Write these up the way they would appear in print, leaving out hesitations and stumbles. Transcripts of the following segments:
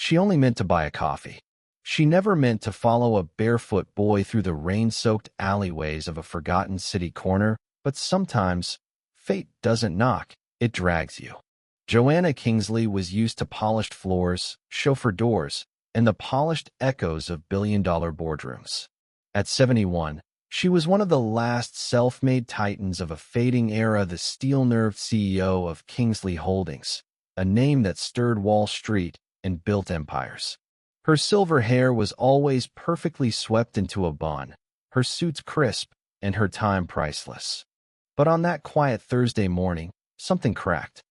She only meant to buy a coffee. She never meant to follow a barefoot boy through the rain-soaked alleyways of a forgotten city corner, but sometimes, fate doesn't knock, it drags you. Joanna Kingsley was used to polished floors, chauffeur doors, and the polished echoes of billion-dollar boardrooms. At 71, she was one of the last self-made titans of a fading era, the steel-nerved CEO of Kingsley Holdings, a name that stirred Wall Street and built empires. Her silver hair was always perfectly swept into a bun, her suits crisp, and her time priceless. But on that quiet Thursday morning, something cracked.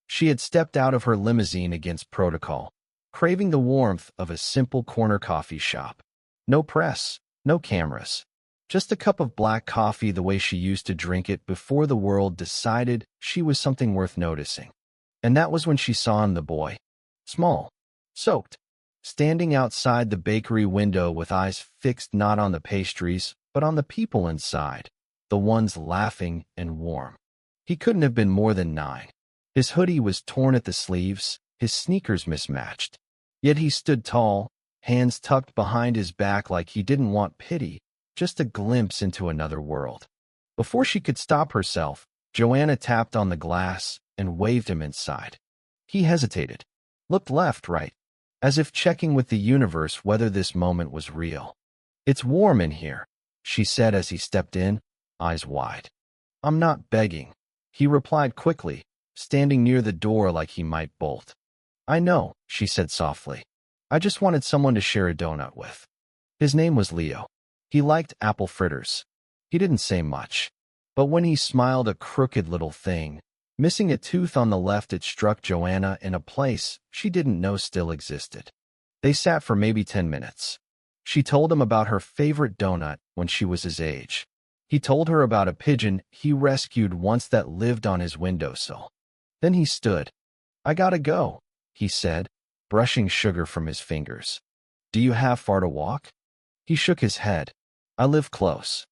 She had stepped out of her limousine against protocol, craving the warmth of a simple corner coffee shop. No press, no cameras, just a cup of black coffee the way she used to drink it before the world decided she was something worth noticing. And that was when she saw him, the boy. Small, soaked, standing outside the bakery window with eyes fixed not on the pastries, but on the people inside, the ones laughing and warm. He couldn't have been more than 9. His hoodie was torn at the sleeves, his sneakers mismatched. Yet he stood tall, hands tucked behind his back like he didn't want pity, just a glimpse into another world. Before she could stop herself, Joanna tapped on the glass and waved him inside. He hesitated, looked left, right, as if checking with the universe whether this moment was real. "It's warm in here," she said as he stepped in, eyes wide. "I'm not begging," he replied quickly, standing near the door like he might bolt. "I know," she said softly. "I just wanted someone to share a donut with." His name was Leo. He liked apple fritters. He didn't say much, but when he smiled, a crooked little thing, missing a tooth on the left, it struck Joanna in a place she didn't know still existed. They sat for maybe 10 minutes. She told him about her favorite donut when she was his age. He told her about a pigeon he rescued once that lived on his windowsill. Then he stood. "I gotta go," he said, brushing sugar from his fingers. "Do you have far to walk?" He shook his head. "I live close."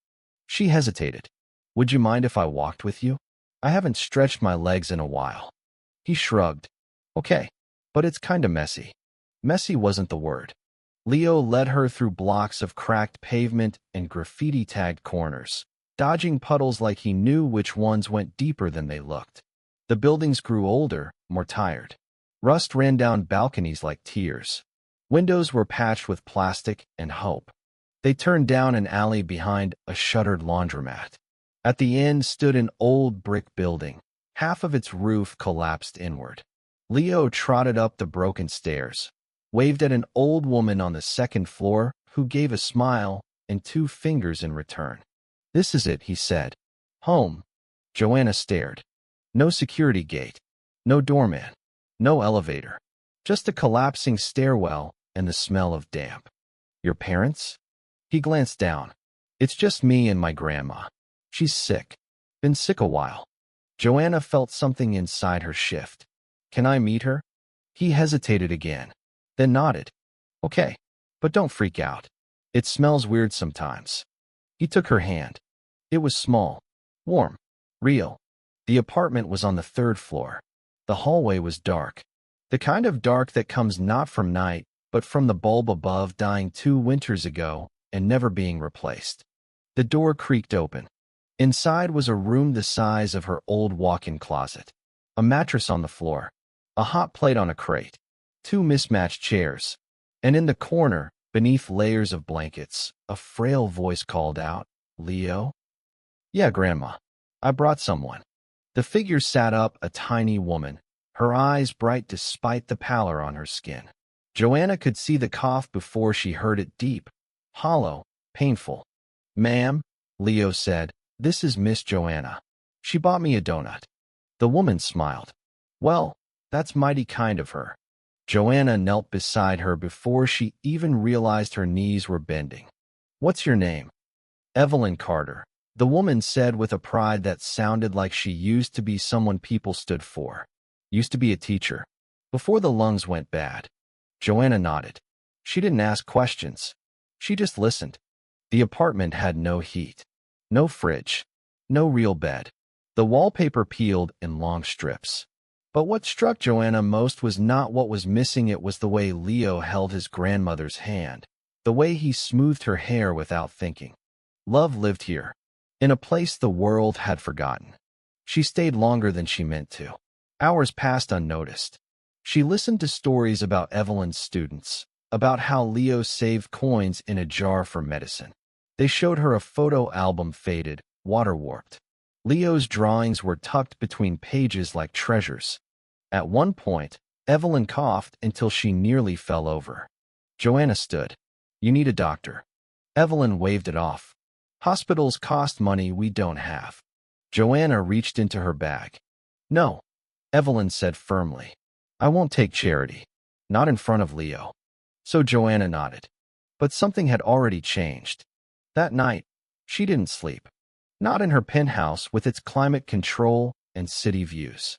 She hesitated. "Would you mind if I walked with you? I haven't stretched my legs in a while." He shrugged. "Okay, but it's kinda messy." Messy wasn't the word. Leo led her through blocks of cracked pavement and graffiti-tagged corners, dodging puddles like he knew which ones went deeper than they looked. The buildings grew older, more tired. Rust ran down balconies like tears. Windows were patched with plastic and hope. They turned down an alley behind a shuttered laundromat. At the end stood an old brick building. Half of its roof collapsed inward. Leo trotted up the broken stairs, waved at an old woman on the second floor who gave a smile and 2 fingers in return. "This is it," he said. "Home." Joanna stared. No security gate, no doorman, no elevator, just a collapsing stairwell and the smell of damp. "Your parents?" He glanced down. "It's just me and my grandma. She's sick. Been sick a while." Joanna felt something inside her shift. "Can I meet her?" He hesitated again, then nodded. "Okay, but don't freak out. It smells weird sometimes." He took her hand. It was small, warm, real. The apartment was on the 3rd floor. The hallway was dark. The kind of dark that comes not from night, but from the bulb above dying 2 winters ago and never being replaced. The door creaked open. Inside was a room the size of her old walk-in closet. A mattress on the floor. A hot plate on a crate. 2 mismatched chairs. And in the corner, beneath layers of blankets, a frail voice called out, "Leo?" "Yeah, Grandma. I brought someone." The figure sat up, a tiny woman, her eyes bright despite the pallor on her skin. Joanna could see the cough before she heard it, deep, hollow, painful. "Ma'am," Leo said, "this is Miss Joanna. She bought me a donut." The woman smiled. "Well, that's mighty kind of her." Joanna knelt beside her before she even realized her knees were bending. "What's your name?" "Evelyn Carter," the woman said with a pride that sounded like she used to be someone people stood for. "Used to be a teacher. Before the lungs went bad." Joanna nodded. She didn't ask questions. She just listened. The apartment had no heat, no fridge, no real bed. The wallpaper peeled in long strips. But what struck Joanna most was not what was missing, it was the way Leo held his grandmother's hand, the way he smoothed her hair without thinking. Love lived here, in a place the world had forgotten. She stayed longer than she meant to. Hours passed unnoticed. She listened to stories about Evelyn's students, about how Leo saved coins in a jar for medicine. They showed her a photo album faded, water-warped. Leo's drawings were tucked between pages like treasures. At one point, Evelyn coughed until she nearly fell over. Joanna stood. "You need a doctor." Evelyn waved it off. "Hospitals cost money we don't have." Joanna reached into her bag. "No," Evelyn said firmly. "I won't take charity. Not in front of Leo." So Joanna nodded. But something had already changed. That night, she didn't sleep. Not in her penthouse with its climate control and city views.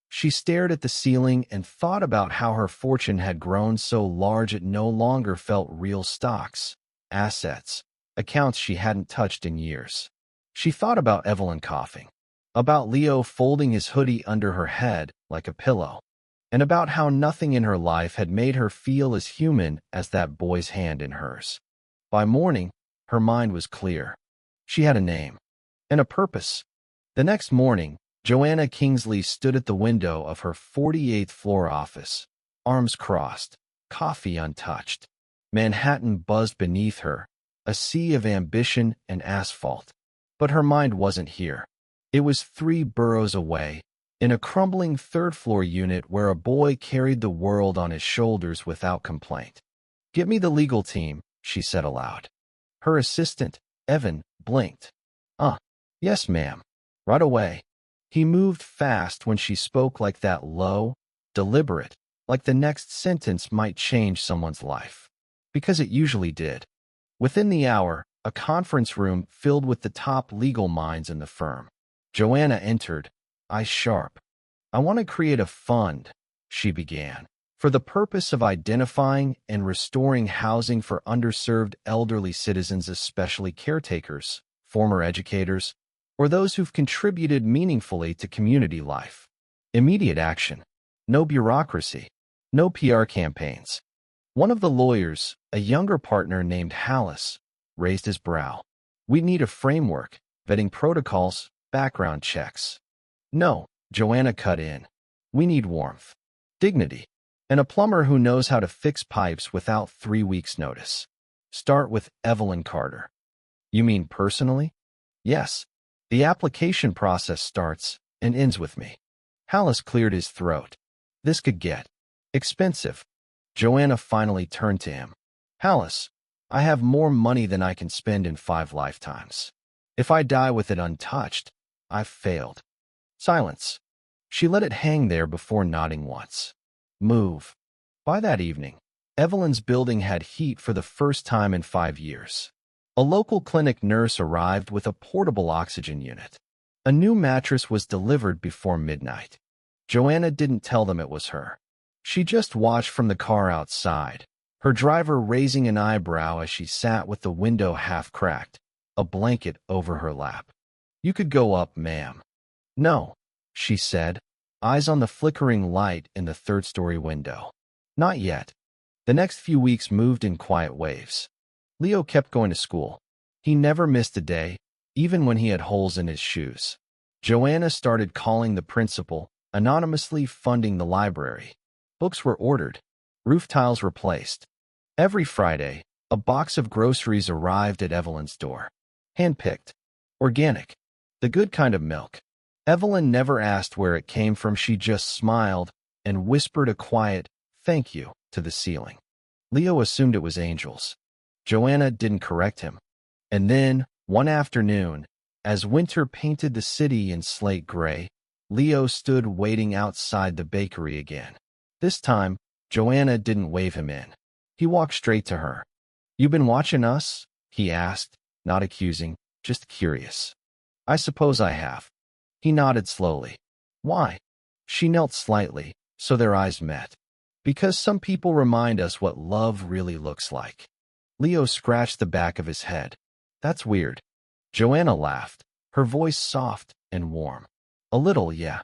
She stared at the ceiling and thought about how her fortune had grown so large it no longer felt real stocks, assets, accounts she hadn't touched in years. She thought about Evelyn coughing, about Leo folding his hoodie under her head like a pillow, and about how nothing in her life had made her feel as human as that boy's hand in hers. By morning, her mind was clear. She had a name and a purpose. The next morning, Joanna Kingsley stood at the window of her 48th floor office, arms crossed, coffee untouched. Manhattan buzzed beneath her, a sea of ambition and asphalt. But her mind wasn't here. It was 3 boroughs away, in a crumbling third-floor unit where a boy carried the world on his shoulders without complaint. "Get me the legal team," she said aloud. Her assistant, Evan, blinked. Yes, ma'am. Right away." He moved fast when she spoke, like that, low, deliberate, like the next sentence might change someone's life. Because it usually did. Within the hour, a conference room filled with the top legal minds in the firm. Joanna entered, eyes sharp. "I want to create a fund," she began, "for the purpose of identifying and restoring housing for underserved elderly citizens, especially caretakers, former educators, or those who've contributed meaningfully to community life. Immediate action. No bureaucracy. No PR campaigns." One of the lawyers, a younger partner named Hallis, raised his brow. "We need a framework, vetting protocols, background checks." "No," Joanna cut in. "We need warmth, dignity, and a plumber who knows how to fix pipes without 3 weeks' notice. Start with Evelyn Carter." "You mean personally?" "Yes. The application process starts and ends with me." Hallis cleared his throat. This could get expensive. Joanna finally turned to him. "Hallis, I have more money than I can spend in 5 lifetimes. If I die with it untouched, I've failed." Silence. She let it hang there before nodding once. "Move." By that evening, Evelyn's building had heat for the first time in 5 years. A local clinic nurse arrived with a portable oxygen unit. A new mattress was delivered before midnight. Joanna didn't tell them it was her. She just watched from the car outside, her driver raising an eyebrow as she sat with the window half cracked, a blanket over her lap. "You could go up, ma'am." "No," she said, eyes on the flickering light in the third-story window. "Not yet." The next few weeks moved in quiet waves. Leo kept going to school. He never missed a day, even when he had holes in his shoes. Joanna started calling the principal, anonymously funding the library. Books were ordered. Roof tiles replaced. Every Friday, a box of groceries arrived at Evelyn's door. Hand-picked. Organic. The good kind of milk. Evelyn never asked where it came from. She just smiled and whispered a quiet, "Thank you," to the ceiling. Leo assumed it was angels. Joanna didn't correct him. And then, one afternoon, as winter painted the city in slate gray, Leo stood waiting outside the bakery again. This time, Joanna didn't wave him in. He walked straight to her. "You been watching us?" he asked, not accusing, just curious. "I suppose I have." He nodded slowly. "Why?" She knelt slightly, so their eyes met. "Because some people remind us what love really looks like." Leo scratched the back of his head. "That's weird." Joanna laughed, her voice soft and warm. "A little, yeah.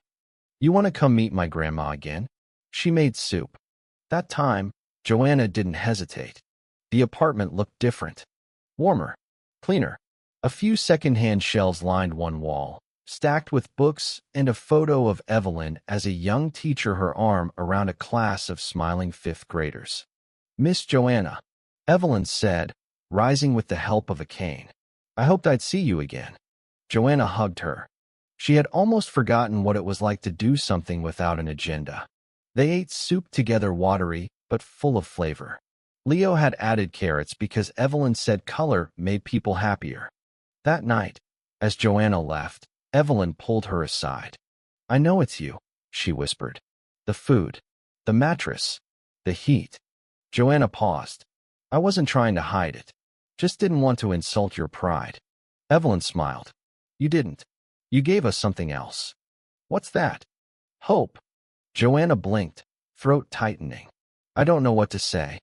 You want to come meet my grandma again? She made soup. That time, Joanna didn't hesitate. The apartment looked different. Warmer. Cleaner. A few second-hand shelves lined one wall, stacked with books and a photo of Evelyn as a young teacher, her arm around a class of smiling fifth graders. Miss Joanna, Evelyn said, rising with the help of a cane. I hoped I'd see you again. Joanna hugged her. She had almost forgotten what it was like to do something without an agenda. They ate soup together, watery but full of flavor. Leo had added carrots because Evelyn said color made people happier. That night, as Joanna left, Evelyn pulled her aside. I know it's you, she whispered. The food, the mattress, the heat. Joanna paused. I wasn't trying to hide it. Just didn't want to insult your pride. Evelyn smiled. You didn't. You gave us something else. What's that? Hope. Joanna blinked, throat tightening. I don't know what to say.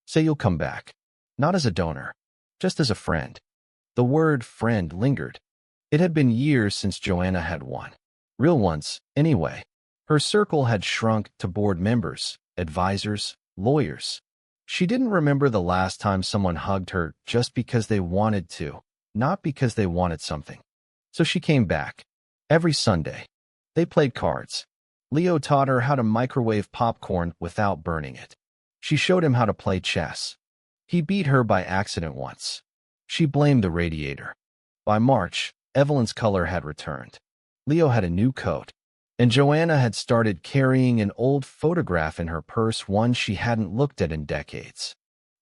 Say you'll come back. Not as a donor, just as a friend. The word friend lingered. It had been years since Joanna had one. Real ones, anyway. Her circle had shrunk to board members, advisors, lawyers. She didn't remember the last time someone hugged her just because they wanted to, not because they wanted something. So she came back. Every Sunday. They played cards. Leo taught her how to microwave popcorn without burning it. She showed him how to play chess. He beat her by accident once. She blamed the radiator. By March, Evelyn's color had returned. Leo had a new coat, and Joanna had started carrying an old photograph in her purse, one she hadn't looked at in decades.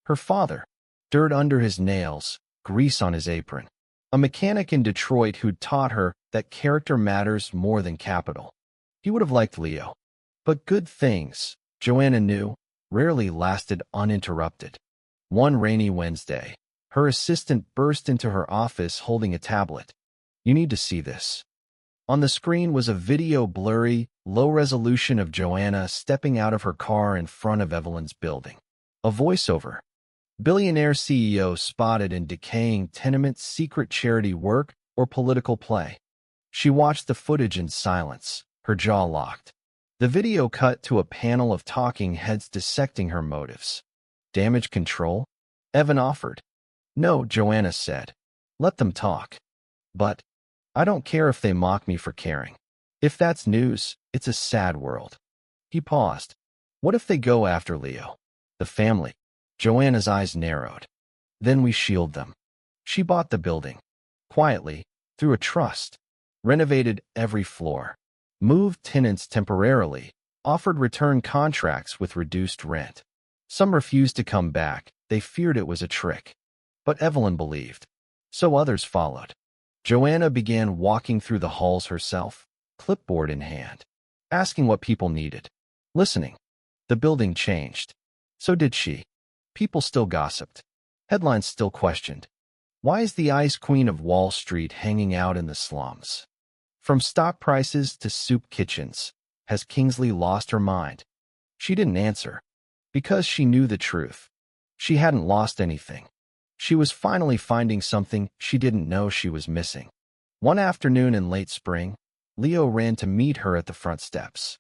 Her father, dirt under his nails, grease on his apron. A mechanic in Detroit who'd taught her that character matters more than capital. He would have liked Leo. But good things, Joanna knew, rarely lasted uninterrupted. One rainy Wednesday, her assistant burst into her office holding a tablet. You need to see this. On the screen was a video, blurry, low resolution of Joanna stepping out of her car in front of Evelyn's building. A voiceover. Billionaire CEO spotted in decaying tenement, secret charity work, or political play. She watched the footage in silence, her jaw locked. The video cut to a panel of talking heads dissecting her motives. Damage control? Evan offered. No, Joanna said. Let them talk. But I don't care if they mock me for caring. If that's news, it's a sad world. He paused. What if they go after Leo? The family? Joanna's eyes narrowed. Then we shield them. She bought the building. Quietly, through a trust. Renovated every floor. Moved tenants temporarily. Offered return contracts with reduced rent. Some refused to come back. They feared it was a trick. But Evelyn believed. So others followed. Joanna began walking through the halls herself, clipboard in hand, asking what people needed. Listening. The building changed. So did she. People still gossiped. Headlines still questioned. Why is the ice queen of Wall Street hanging out in the slums? From stock prices to soup kitchens, has Kingsley lost her mind? She didn't answer. Because she knew the truth. She hadn't lost anything. She was finally finding something she didn't know she was missing. One afternoon in late spring, Leo ran to meet her at the front steps.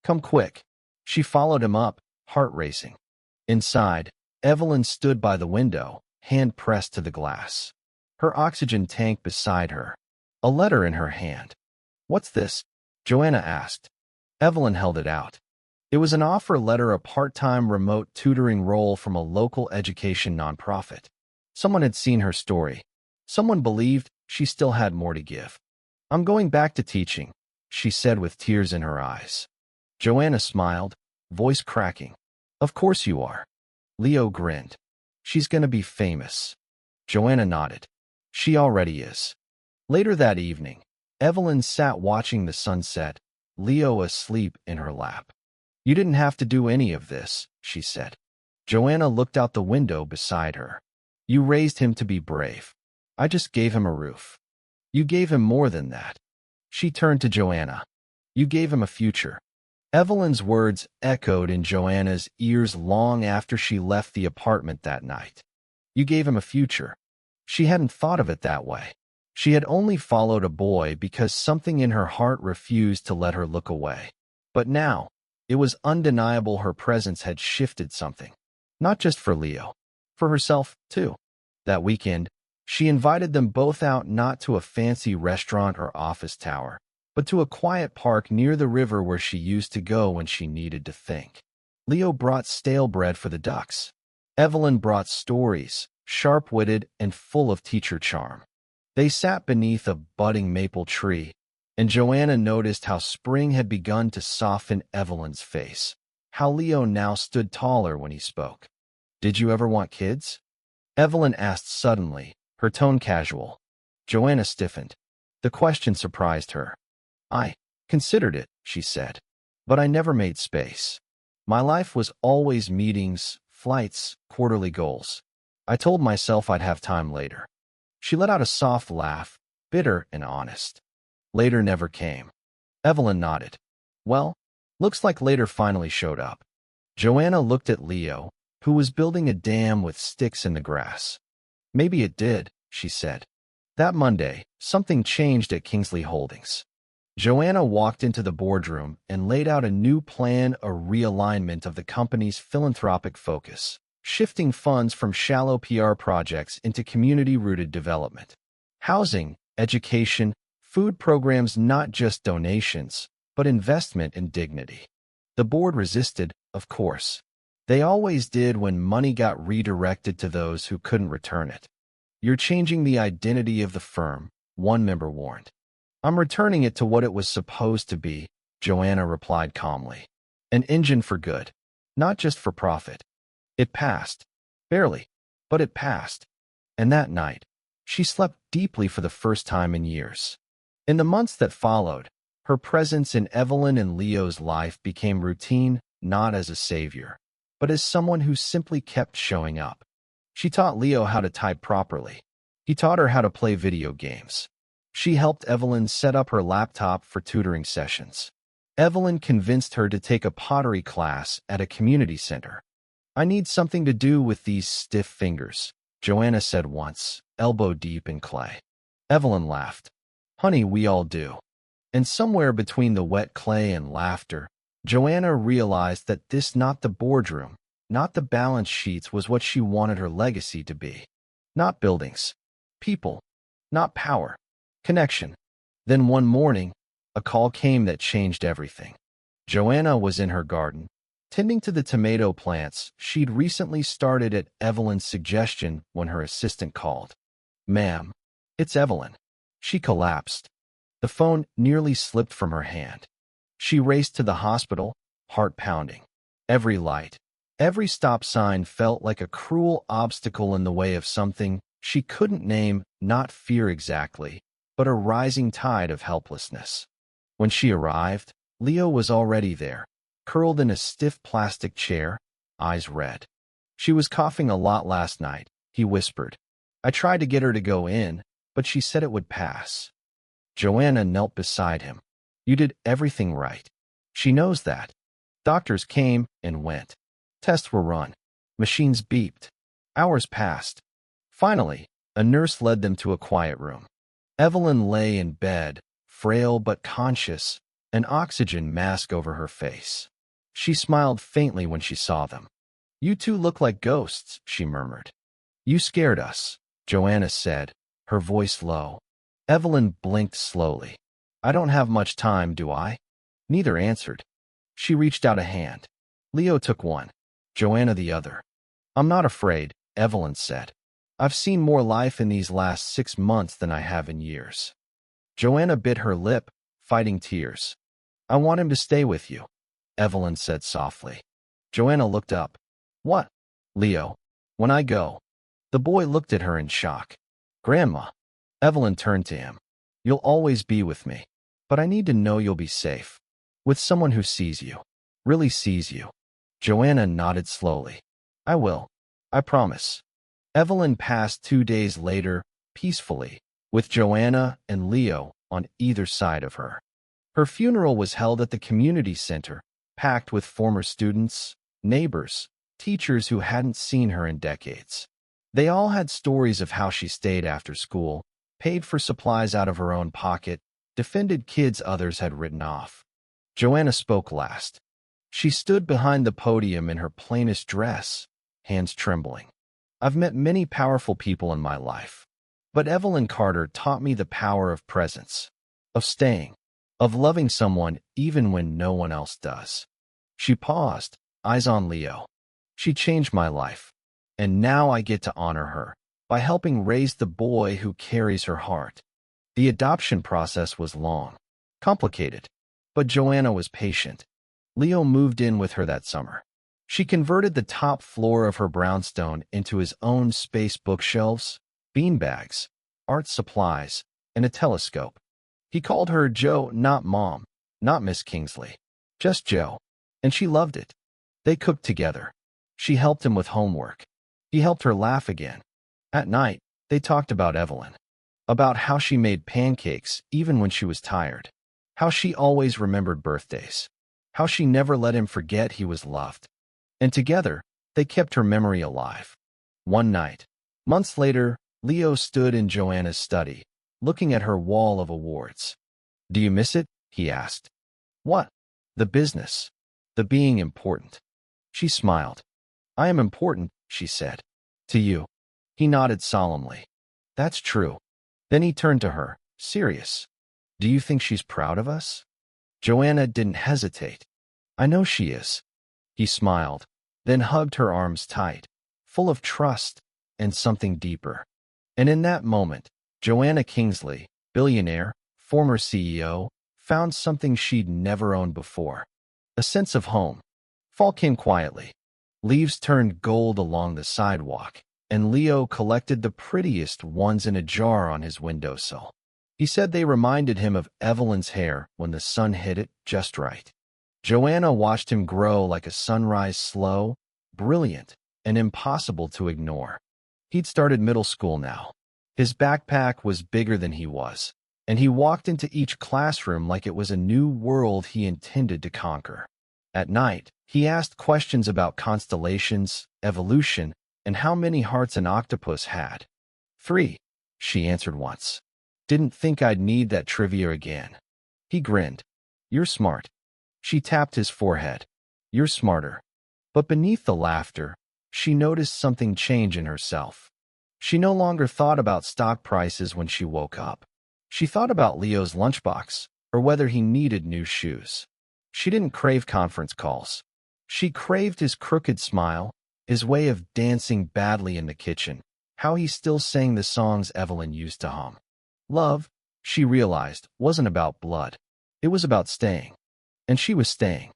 Come quick. She followed him up, heart racing. Inside, Evelyn stood by the window, hand pressed to the glass. Her oxygen tank beside her. A letter in her hand. What's this? Joanna asked. Evelyn held it out. It was an offer letter, a part-time remote tutoring role from a local education nonprofit. Someone had seen her story. Someone believed she still had more to give. I'm going back to teaching, she said with tears in her eyes. Joanna smiled, voice cracking. Of course you are. Leo grinned. She's gonna be famous. Joanna nodded. She already is. Later that evening, Evelyn sat watching the sunset, Leo asleep in her lap. You didn't have to do any of this, she said. Joanna looked out the window beside her. You raised him to be brave. I just gave him a roof. You gave him more than that. She turned to Joanna. You gave him a future. Evelyn's words echoed in Joanna's ears long after she left the apartment that night. You gave him a future. She hadn't thought of it that way. She had only followed a boy because something in her heart refused to let her look away. But now, it was undeniable her presence had shifted something. Not just for Leo. For herself, too. That weekend, she invited them both out not to a fancy restaurant or office tower, but to a quiet park near the river where she used to go when she needed to think. Leo brought stale bread for the ducks. Evelyn brought stories, sharp-witted and full of teacher charm. They sat beneath a budding maple tree, and Joanna noticed how spring had begun to soften Evelyn's face, how Leo now stood taller when he spoke. "Did you ever want kids?" Evelyn asked suddenly, her tone casual. Joanna stiffened. The question surprised her. "I considered it," she said, "but I never made space. My life was always meetings, flights, quarterly goals. I told myself I'd have time later." She let out a soft laugh, bitter and honest. Later never came. Evelyn nodded. "Well, looks like later finally showed up." Joanna looked at Leo, who was building a dam with sticks in the grass. "Maybe it did," she said. That Monday, something changed at Kingsley Holdings. Joanna walked into the boardroom and laid out a new plan, a realignment of the company's philanthropic focus, shifting funds from shallow PR projects into community-rooted development. Housing, education, food programs, not just donations, but investment in dignity. The board resisted, of course. They always did when money got redirected to those who couldn't return it. "You're changing the identity of the firm," one member warned. "I'm returning it to what it was supposed to be," Joanna replied calmly. "An engine for good, not just for profit." It passed. Barely, but it passed. And that night, she slept deeply for the first time in years. In the months that followed, her presence in Evelyn and Leo's life became routine, not as a savior, but as someone who simply kept showing up. She taught Leo how to type properly. He taught her how to play video games. She helped Evelyn set up her laptop for tutoring sessions. Evelyn convinced her to take a pottery class at a community center. "I need something to do with these stiff fingers," Joanna said once, elbow deep in clay. Evelyn laughed. "Honey, we all do." And somewhere between the wet clay and laughter, Joanna realized that this, not the boardroom, not the balance sheets, was what she wanted her legacy to be. Not buildings. People. Not power. Connection. Then one morning, a call came that changed everything. Joanna was in her garden, tending to the tomato plants she'd recently started at Evelyn's suggestion when her assistant called. "Ma'am, it's Evelyn." She collapsed. The phone nearly slipped from her hand. She raced to the hospital, heart pounding. Every light, every stop sign felt like a cruel obstacle in the way of something she couldn't name, not fear exactly, but a rising tide of helplessness. When she arrived, Leo was already there, curled in a stiff plastic chair, eyes red. "She was coughing a lot last night," he whispered. "I tried to get her to go in, but she said it would pass." Joanna knelt beside him. "You did everything right. She knows that." Doctors came and went. Tests were run. Machines beeped. Hours passed. Finally, a nurse led them to a quiet room. Evelyn lay in bed, frail but conscious, an oxygen mask over her face. She smiled faintly when she saw them. "You two look like ghosts," she murmured. "You scared us," Joanna said, her voice low. Evelyn blinked slowly. "I don't have much time, do I?" Neither answered. She reached out a hand. Leo took one, Joanna the other. "I'm not afraid," Evelyn said. "I've seen more life in these last 6 months than I have in years." Joanna bit her lip, fighting tears. "I want him to stay with you," Evelyn said softly. Joanna looked up. "What?" "Leo. When I go." The boy looked at her in shock. "Grandma." Evelyn turned to him. "You'll always be with me, but I need to know you'll be safe. With someone who sees you. Really sees you." Joanna nodded slowly. "I will. I promise." Evelyn passed 2 days later, peacefully, with Joanna and Leo on either side of her. Her funeral was held at the community center, packed with former students, neighbors, teachers who hadn't seen her in decades. They all had stories of how she stayed after school, paid for supplies out of her own pocket, defended kids others had written off. Joanna spoke last. She stood behind the podium in her plainest dress, hands trembling. I've met many powerful people in my life, but Evelyn Carter taught me the power of presence, of staying, of loving someone even when no one else does. She paused, eyes on Leo. She changed my life, and now I get to honor her by helping raise the boy who carries her heart. The adoption process was long, complicated, but Joanna was patient. Leo moved in with her that summer. She converted the top floor of her brownstone into his own space bookshelves, beanbags, art supplies, and a telescope. He called her Joe, not Mom, not Miss Kingsley, just Joe, and she loved it. They cooked together. She helped him with homework. He helped her laugh again. At night, they talked about Evelyn, about how she made pancakes even when she was tired, how she always remembered birthdays, how she never let him forget he was loved. And together, they kept her memory alive. One night, months later, Leo stood in Joanna's study, looking at her wall of awards. "Do you miss it?" he asked. "What?" "The business. The being important." She smiled. "I am important," she said. "To you." He nodded solemnly. "That's true." Then he turned to her, serious. "Do you think she's proud of us?" Joanna didn't hesitate. "I know she is." He smiled, then hugged her arms tight, full of trust and something deeper. And in that moment, Joanna Kingsley, billionaire, former CEO, found something she'd never owned before. A sense of home. Fall came quietly. Leaves turned gold along the sidewalk, and Leo collected the prettiest ones in a jar on his windowsill. He said they reminded him of Evelyn's hair when the sun hit it just right. Joanna watched him grow like a sunrise, slow, brilliant, and impossible to ignore. He'd started middle school now. His backpack was bigger than he was, and he walked into each classroom like it was a new world he intended to conquer. At night, he asked questions about constellations, evolution, and how many hearts an octopus had. 3, she answered once. "Didn't think I'd need that trivia again." He grinned. "You're smart." She tapped his forehead. "You're smarter." But beneath the laughter, she noticed something change in herself. She no longer thought about stock prices when she woke up. She thought about Leo's lunchbox, or whether he needed new shoes. She didn't crave conference calls. She craved his crooked smile, his way of dancing badly in the kitchen, how he still sang the songs Evelyn used to hum. Love, she realized, wasn't about blood. It was about staying. And she was staying.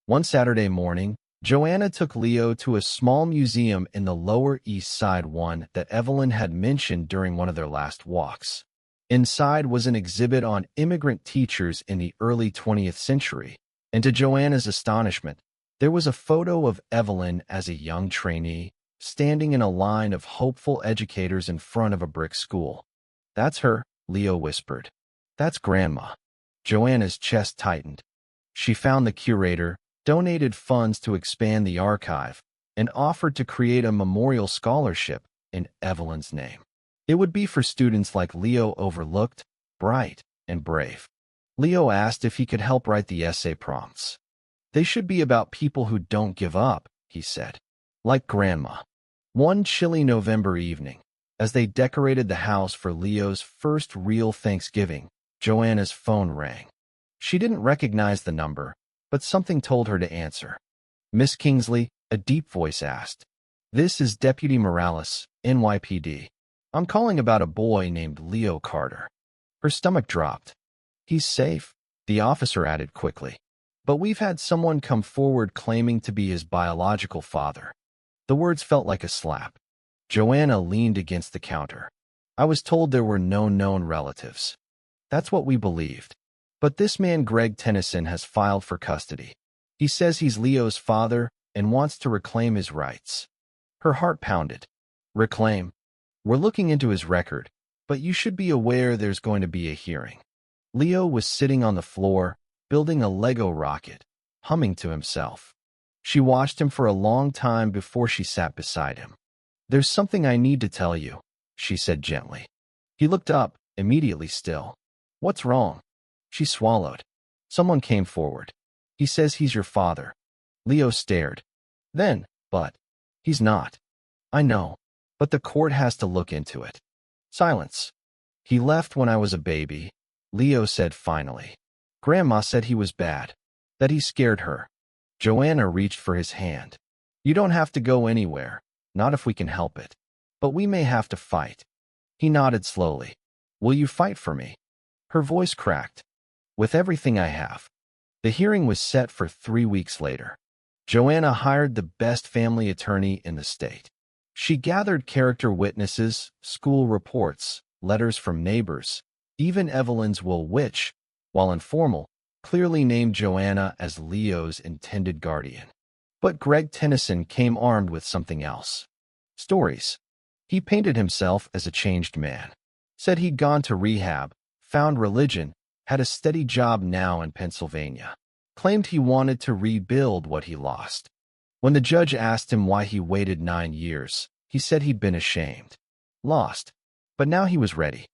One Saturday morning, Joanna took Leo to a small museum in the Lower East Side, one that Evelyn had mentioned during one of their last walks. Inside was an exhibit on immigrant teachers in the early 20th century, and to Joanna's astonishment, there was a photo of Evelyn as a young trainee, standing in a line of hopeful educators in front of a brick school. "That's her," Leo whispered. "That's Grandma." Joanna's chest tightened. She found the curator, donated funds to expand the archive, and offered to create a memorial scholarship in Evelyn's name. It would be for students like Leo, overlooked, bright, and brave. Leo asked if he could help write the essay prompts. "They should be about people who don't give up," he said. "Like Grandma." One chilly November evening, as they decorated the house for Leo's first real Thanksgiving, Joanna's phone rang. She didn't recognize the number, but something told her to answer. "Miss Kingsley," a deep voice asked. "This is Deputy Morales, NYPD. I'm calling about a boy named Leo Carter." Her stomach dropped. "He's safe," the officer added quickly. "But we've had someone come forward claiming to be his biological father." The words felt like a slap. Joanna leaned against the counter. "I was told there were no known relatives." "That's what we believed. But this man, Greg Tennyson, has filed for custody. He says he's Leo's father and wants to reclaim his rights." Her heart pounded. "Reclaim? We're looking into his record, but you should be aware there's going to be a hearing." Leo was sitting on the floor, building a Lego rocket, humming to himself. She watched him for a long time before she sat beside him. "There's something I need to tell you," she said gently. He looked up, immediately still. "What's wrong?" She swallowed. Someone came forward. He says he's your father. Leo stared. Then, but he's not. I know, but the court has to look into it. Silence. He left when I was a baby, Leo said finally. Grandma said he was bad, that he scared her. Joanna reached for his hand. You don't have to go anywhere, not if we can help it. But we may have to fight. He nodded slowly. Will you fight for me? Her voice cracked. With everything I have. The hearing was set for 3 weeks later. Joanna hired the best family attorney in the state. She gathered character witnesses, school reports, letters from neighbors, even Evelyn's will, which, while informal, clearly named Joanna as Leo's intended guardian. But Greg Tennyson came armed with something else. Stories. He painted himself as a changed man. Said he'd gone to rehab, found religion, had a steady job now in Pennsylvania. Claimed he wanted to rebuild what he lost. When the judge asked him why he waited 9 years, he said he'd been ashamed. Lost. But now he was ready.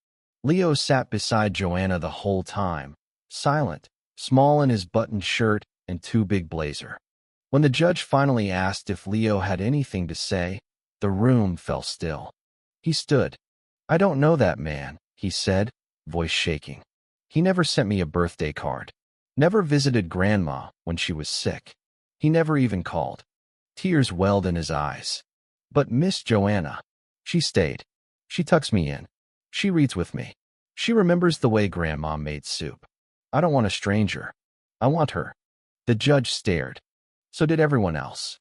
Leo sat beside Joanna the whole time, silent, small in his buttoned shirt and too big blazer. When the judge finally asked if Leo had anything to say, the room fell still. He stood. I don't know that man, he said, voice shaking. He never sent me a birthday card. Never visited Grandma when she was sick. He never even called. Tears welled in his eyes. But Miss Joanna, she stayed. She tucks me in. She reads with me. She remembers the way Grandma made soup. I don't want a stranger. I want her. The judge stared. So did everyone else.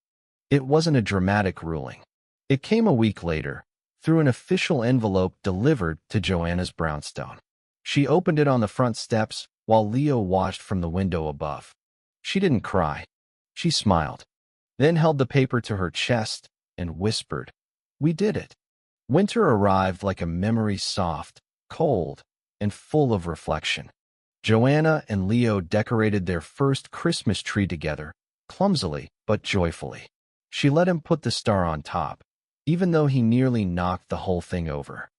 It wasn't a dramatic ruling. It came a week later, through an official envelope delivered to Joanna's brownstone. She opened it on the front steps while Leo watched from the window above. She didn't cry. She smiled, then held the paper to her chest and whispered, We did it. Winter arrived like a memory, soft, cold, and full of reflection. Joanna and Leo decorated their first Christmas tree together, clumsily but joyfully. She let him put the star on top, even though he nearly knocked the whole thing over.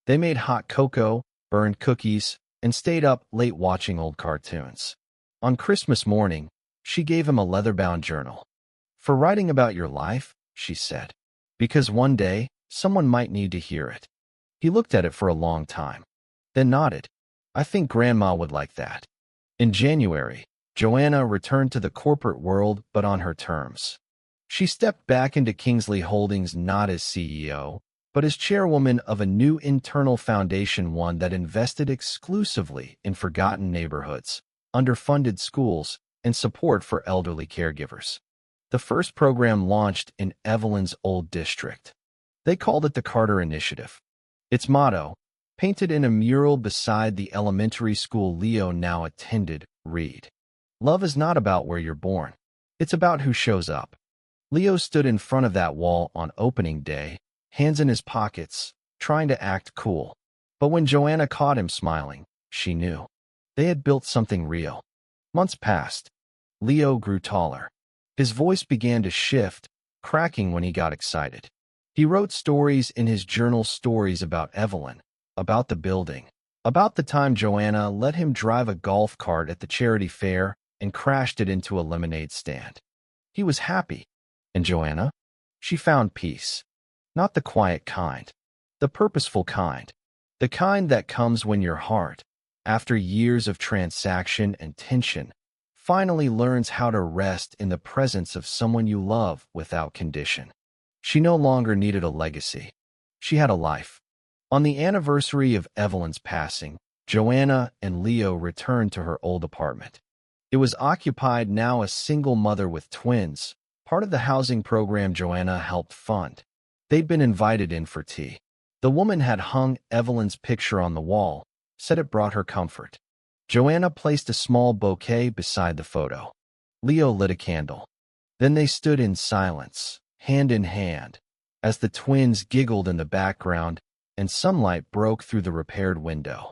They made hot cocoa, burned cookies, and stayed up late watching old cartoons. On Christmas morning, she gave him a leather-bound journal. For writing about your life, she said, because one day, someone might need to hear it. He looked at it for a long time, then nodded. I think Grandma would like that. In January, Joanna returned to the corporate world, but on her terms. She stepped back into Kingsley Holdings not as CEO, but as chairwoman of a new internal foundation, one that invested exclusively in forgotten neighborhoods, underfunded schools, and support for elderly caregivers. The first program launched in Evelyn's old district. They called it the Carter Initiative. Its motto, painted in a mural beside the elementary school Leo now attended, read, Love is not about where you're born. It's about who shows up. Leo stood in front of that wall on opening day, hands in his pockets, trying to act cool. But when Joanna caught him smiling, she knew. They had built something real. Months passed. Leo grew taller. His voice began to shift, cracking when he got excited. He wrote stories in his journal, stories about Evelyn, about the building, about the time Joanna let him drive a golf cart at the charity fair and crashed it into a lemonade stand. He was happy. And Joanna? She found peace. Not the quiet kind, the purposeful kind, the kind that comes when your heart, after years of transaction and tension, finally learns how to rest in the presence of someone you love without condition. She no longer needed a legacy. She had a life. On the anniversary of Evelyn's passing, Joanna and Leo returned to her old apartment. It was occupied now a single mother with twins, part of the housing program Joanna helped fund. They'd been invited in for tea. The woman had hung Evelyn's picture on the wall, said it brought her comfort. Joanna placed a small bouquet beside the photo. Leo lit a candle. Then they stood in silence, hand in hand, as the twins giggled in the background and sunlight broke through the repaired window.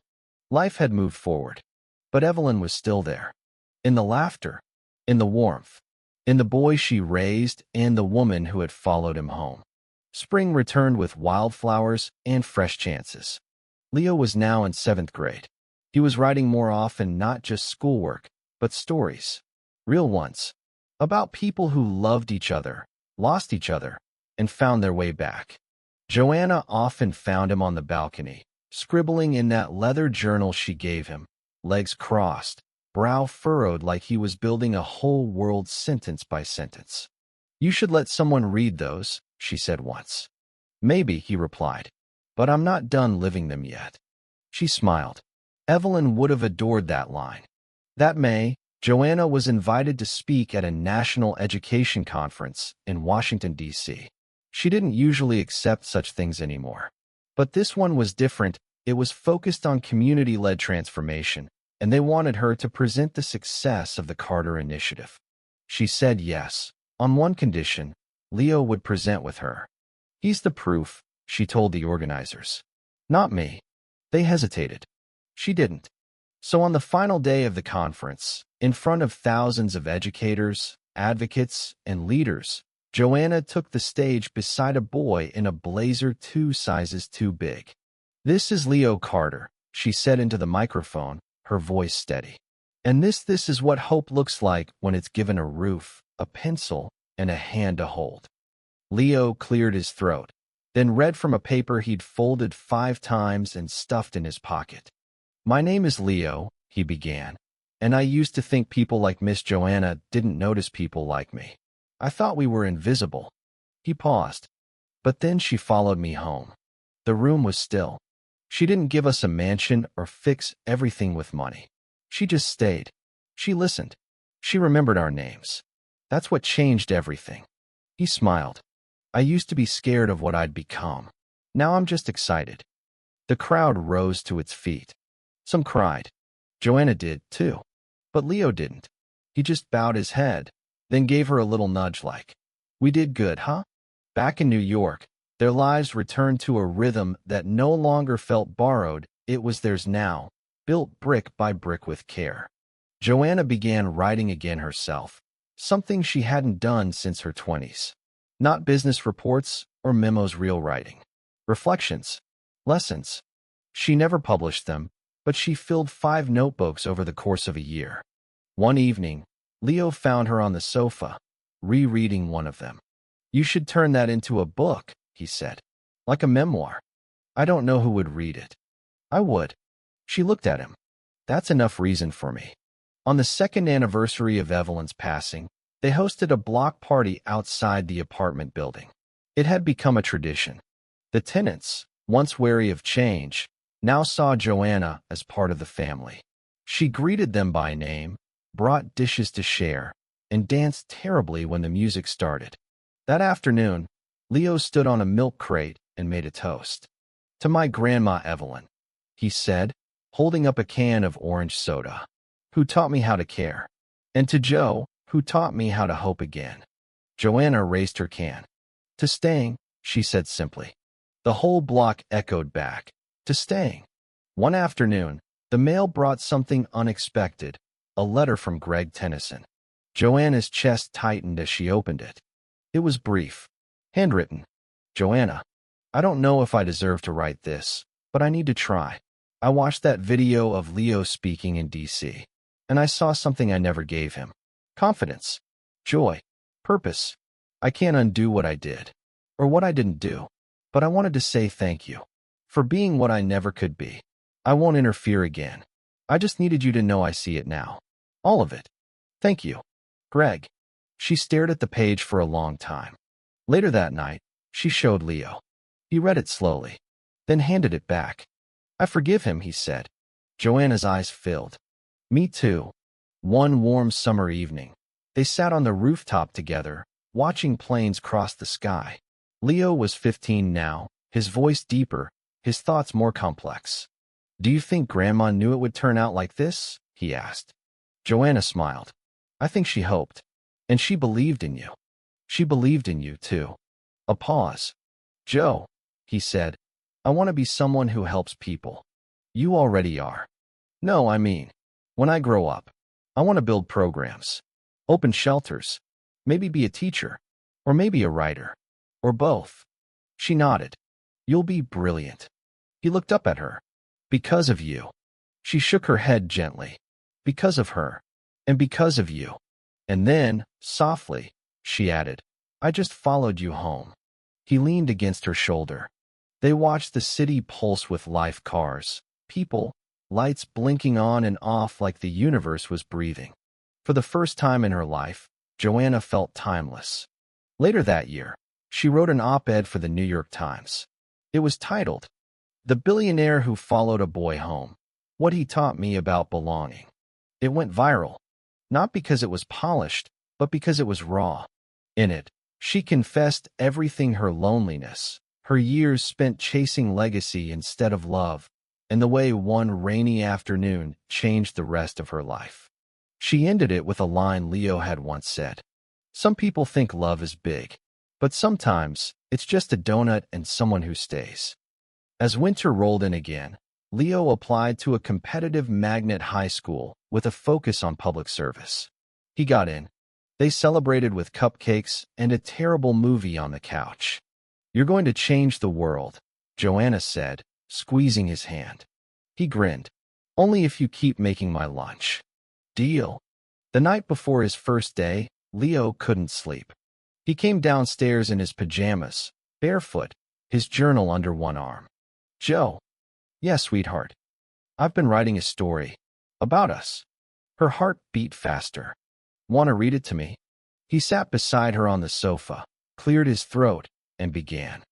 Life had moved forward, but Evelyn was still there. In the laughter, in the warmth, in the boy she raised and the woman who had followed him home. Spring returned with wildflowers and fresh chances. Leo was now in 7th grade. He was writing more often, not just schoolwork, but stories. Real ones. About people who loved each other, lost each other, and found their way back. Joanna often found him on the balcony, scribbling in that leather journal she gave him, legs crossed, brow furrowed like he was building a whole world sentence by sentence. "You should let someone read those," she said once. "Maybe," he replied, "but I'm not done living them yet." She smiled. Evelyn would have adored that line. That May, Joanna was invited to speak at a national education conference in Washington, D.C. She didn't usually accept such things anymore. But this one was different. It was focused on community-led transformation, and they wanted her to present the success of the Carter Initiative. She said yes, on one condition: Leo would present with her. "He's the proof," she told the organizers. "Not me." They hesitated. She didn't. So on the final day of the conference, in front of thousands of educators, advocates, and leaders, Joanna took the stage beside a boy in a blazer 2 sizes too big. "This is Leo Carter," she said into the microphone, her voice steady. "And this is what hope looks like when it's given a roof, a pencil, and a hand to hold." Leo cleared his throat, then read from a paper he'd folded 5 times and stuffed in his pocket. "My name is Leo," he began, "and I used to think people like Miss Joanna didn't notice people like me. I thought we were invisible." He paused. "But then she followed me home." The room was still. She didn't give us a mansion or fix everything with money. She just stayed. She listened. She remembered our names. That's what changed everything. He smiled. "I used to be scared of what I'd become. Now I'm just excited." The crowd rose to its feet. Some cried. Joanna did, too. But Leo didn't. He just bowed his head, then gave her a little nudge like, "We did good, huh?" Back in New York, their lives returned to a rhythm that no longer felt borrowed. It was theirs now, built brick by brick with care. Joanna began writing again herself, something she hadn't done since her 20s. Not business reports or memos, real writing. Reflections. Lessons. She never published them, but she filled 5 notebooks over the course of a year. One evening, Leo found her on the sofa, rereading one of them. "You should turn that into a book," he said. "Like a memoir." "I don't know who would read it." "I would." She looked at him. "That's enough reason for me." On the 2nd anniversary of Evelyn's passing, they hosted a block party outside the apartment building. It had become a tradition. The tenants, once wary of change, now saw Joanna as part of the family. She greeted them by name, brought dishes to share, and danced terribly when the music started. That afternoon, Leo stood on a milk crate and made a toast. "To my grandma Evelyn," he said, holding up a can of orange soda, "who taught me how to care. And to Joe, who taught me how to hope again." Joanna raised her can. "To staying," she said simply. The whole block echoed back. "To staying." One afternoon, the mail brought something unexpected, a letter from Greg Tennyson. Joanna's chest tightened as she opened it. It was brief. Handwritten. "Joanna, I don't know if I deserve to write this, but I need to try. I watched that video of Leo speaking in D.C., and I saw something I never gave him. Confidence. Joy. Purpose. I can't undo what I did, or what I didn't do, but I wanted to say thank you for being what I never could be. I won't interfere again. I just needed you to know I see it now. All of it. Thank you. Greg." She stared at the page for a long time. Later that night, she showed Leo. He read it slowly, then handed it back. "I forgive him," he said. Joanna's eyes filled. "Me too." One warm summer evening, they sat on the rooftop together, watching planes cross the sky. Leo was 15 now, his voice deeper, his thoughts more complex. "Do you think Grandma knew it would turn out like this?" he asked. Joanna smiled. "I think she hoped. And she believed in you. She believed in you, too." A pause. "Joe," he said, "I want to be someone who helps people." "You already are." "No, I mean, when I grow up, I want to build programs, open shelters, maybe be a teacher, or maybe a writer, or both." She nodded. "You'll be brilliant." He looked up at her. "Because of you." She shook her head gently. "Because of her. And because of you." And then, softly, she added, I just followed you home. He leaned against her shoulder. They watched the city pulse with life, cars, people, lights blinking on and off like the universe was breathing. For the first time in her life, Joanna felt timeless. Later that year, she wrote an op-ed for the New York Times. It was titled, The Billionaire Who Followed a Boy Home, What He Taught Me About Belonging. It went viral, not because it was polished, but because it was raw. In it, she confessed everything: her loneliness, her years spent chasing legacy instead of love, and the way one rainy afternoon changed the rest of her life. She ended it with a line Leo had once said, Some people think love is big, but sometimes it's just a donut and someone who stays. As winter rolled in again, Leo applied to a competitive magnet high school with a focus on public service. He got in. They celebrated with cupcakes and a terrible movie on the couch. You're going to change the world, Joanna said, squeezing his hand. He grinned. Only if you keep making my lunch. Deal. The night before his first day, Leo couldn't sleep. He came downstairs in his pajamas, barefoot, his journal under one arm. Joe. Yes, sweetheart. I've been writing a story. About us. Her heart beat faster. Want to read it to me? He sat beside her on the sofa, cleared his throat, and began.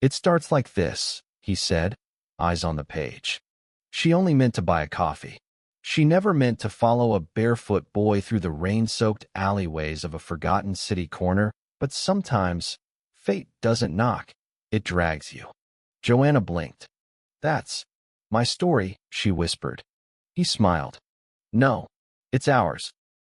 It starts like this, he said, eyes on the page. She only meant to buy a coffee. She never meant to follow a barefoot boy through the rain-soaked alleyways of a forgotten city corner, but sometimes, fate doesn't knock, it drags you. Joanna blinked. That's my story, she whispered. He smiled. No, it's ours.